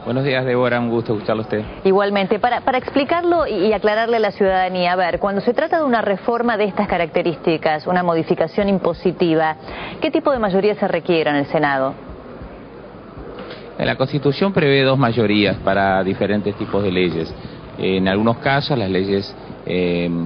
Buenos días, Débora, un gusto escucharlo a usted. Igualmente, para explicarlo y aclararle a la ciudadanía, a ver, cuando se trata de una reforma de estas características, una modificación impositiva, ¿qué tipo de mayoría se requiere en el Senado? La Constitución prevé dos mayorías para diferentes tipos de leyes. En algunos casos, las leyes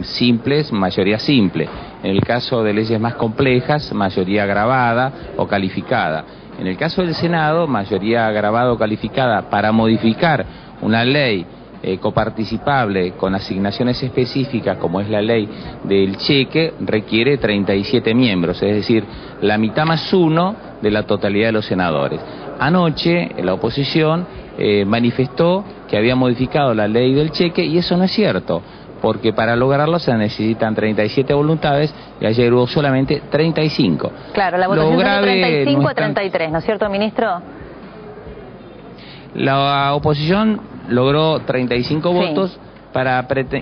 simples, mayoría simple. En el caso de leyes más complejas, mayoría agravada o calificada. En el caso del Senado, mayoría agravada o calificada para modificar una ley coparticipable con asignaciones específicas, como es la ley del cheque, requiere 37 miembros, es decir, la mitad más uno de la totalidad de los senadores. Anoche, la oposición manifestó que había modificado la ley del cheque y eso no es cierto, porque para lograrlo se necesitan 37 voluntades y ayer hubo solamente 35. Claro, la votación es de 35 a 33, ¿no es cierto, ministro? La oposición logró 35 votos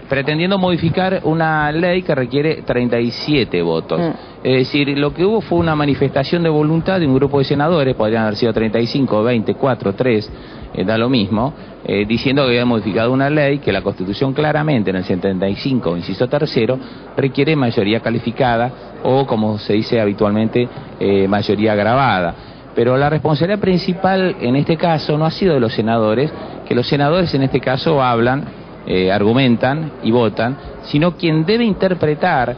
pretendiendo modificar una ley que requiere 37 votos. Es decir, lo que hubo fue una manifestación de voluntad de un grupo de senadores, podrían haber sido 35, 20, 4, 3, da lo mismo, diciendo que había modificado una ley que la Constitución claramente en el 75, inciso tercero, requiere mayoría calificada o, como se dice habitualmente, mayoría agravada. Pero la responsabilidad principal en este caso no ha sido de los senadores, que los senadores en este caso hablan, argumentan y votan, sino quien debe interpretar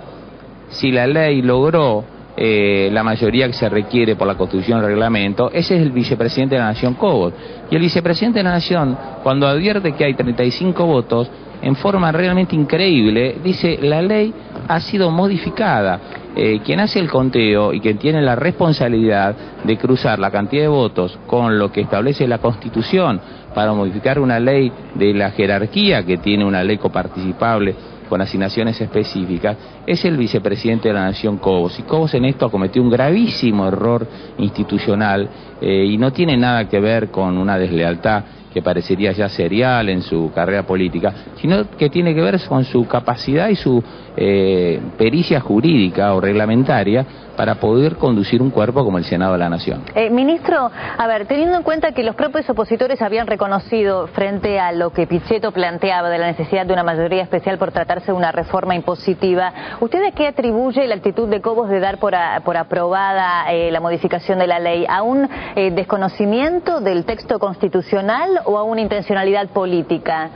si la ley logró la mayoría que se requiere por la Constitución y el reglamento, ese es el vicepresidente de la Nación, Cobos. Y el vicepresidente de la Nación, cuando advierte que hay 35 votos, en forma realmente increíble, dice: la ley ha sido modificada. Quien hace el conteo y quien tiene la responsabilidad de cruzar la cantidad de votos con lo que establece la Constitución para modificar una ley de la jerarquía que tiene una ley coparticipable con asignaciones específicas, es el vicepresidente de la Nación, Cobos. Y Cobos en esto cometió un gravísimo error institucional y no tiene nada que ver con una deslealtad que parecería ya serial en su carrera política, sino que tiene que ver con su capacidad y su pericia jurídica o reglamentaria para poder conducir un cuerpo como el Senado de la Nación. Ministro, a ver, teniendo en cuenta que los propios opositores habían reconocido frente a lo que Pichetto planteaba de la necesidad de una mayoría especial por tratarse de una reforma impositiva, ¿usted a qué atribuye la actitud de Cobos de dar por aprobada la modificación de la ley? ¿A un desconocimiento del texto constitucional o a una intencionalidad política?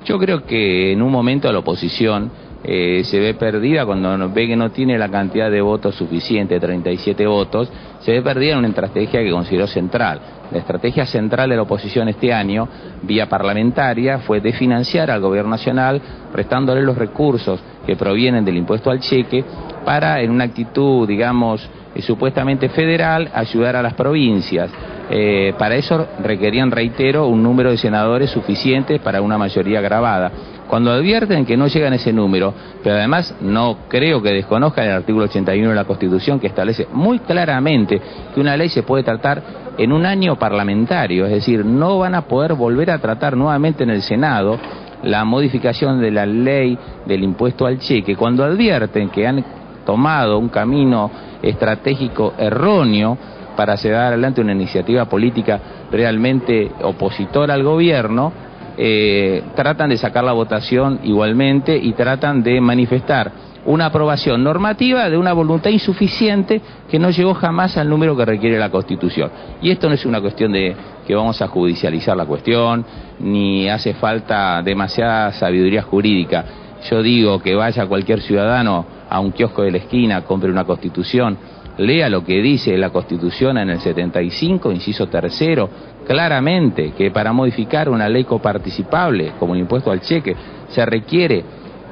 Yo creo que en un momento la oposición se ve perdida cuando ve que no tiene la cantidad de votos suficiente, 37 votos, se ve perdida en una estrategia que consideró central. La estrategia central de la oposición este año, vía parlamentaria, fue de financiar al gobierno nacional, prestándole los recursos que provienen del impuesto al cheque, para, en una actitud, digamos, supuestamente federal, ayudar a las provincias. Para eso requerían, reitero, un número de senadores suficientes para una mayoría agravada. Cuando advierten que no llegan a ese número, pero además no creo que desconozcan el artículo 81 de la Constitución, que establece muy claramente que una ley se puede tratar en un año parlamentario, es decir, no van a poder volver a tratar nuevamente en el Senado la modificación de la ley del impuesto al cheque. Cuando advierten que han tomado un camino estratégico erróneo para llevar adelante una iniciativa política realmente opositora al gobierno, tratan de sacar la votación igualmente y tratan de manifestar una aprobación normativa de una voluntad insuficiente que no llegó jamás al número que requiere la Constitución. Y esto no es una cuestión de que vamos a judicializar la cuestión, ni hace falta demasiada sabiduría jurídica. Yo digo que vaya cualquier ciudadano a un kiosco de la esquina, compre una Constitución, lea lo que dice la Constitución en el 75, inciso tercero, claramente que para modificar una ley coparticipable, como el impuesto al cheque, se requiere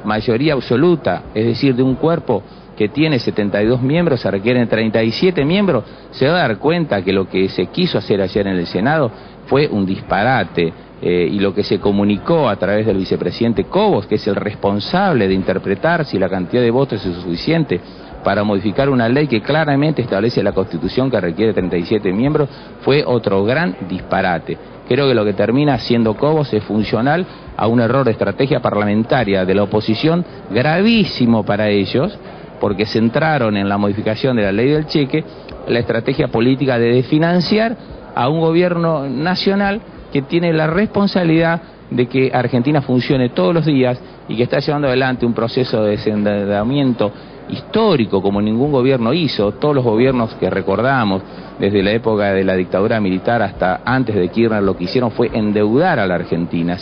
mayoría absoluta, es decir, de un cuerpo que tiene 72 miembros, se requieren 37 miembros, se va a dar cuenta que lo que se quiso hacer ayer en el Senado fue un disparate, y lo que se comunicó a través del vicepresidente Cobos, que es el responsable de interpretar si la cantidad de votos es suficiente para modificar una ley que claramente establece la Constitución que requiere 37 miembros, fue otro gran disparate. Creo que lo que termina siendo Cobos es funcional a un error de estrategia parlamentaria de la oposición gravísimo para ellos, porque centraron en la modificación de la ley del cheque la estrategia política de desfinanciar a un gobierno nacional que tiene la responsabilidad de que Argentina funcione todos los días y que está llevando adelante un proceso de desendeudamiento histórico como ningún gobierno hizo. Todos los gobiernos que recordamos, desde la época de la dictadura militar hasta antes de Kirchner, lo que hicieron fue endeudar a la Argentina.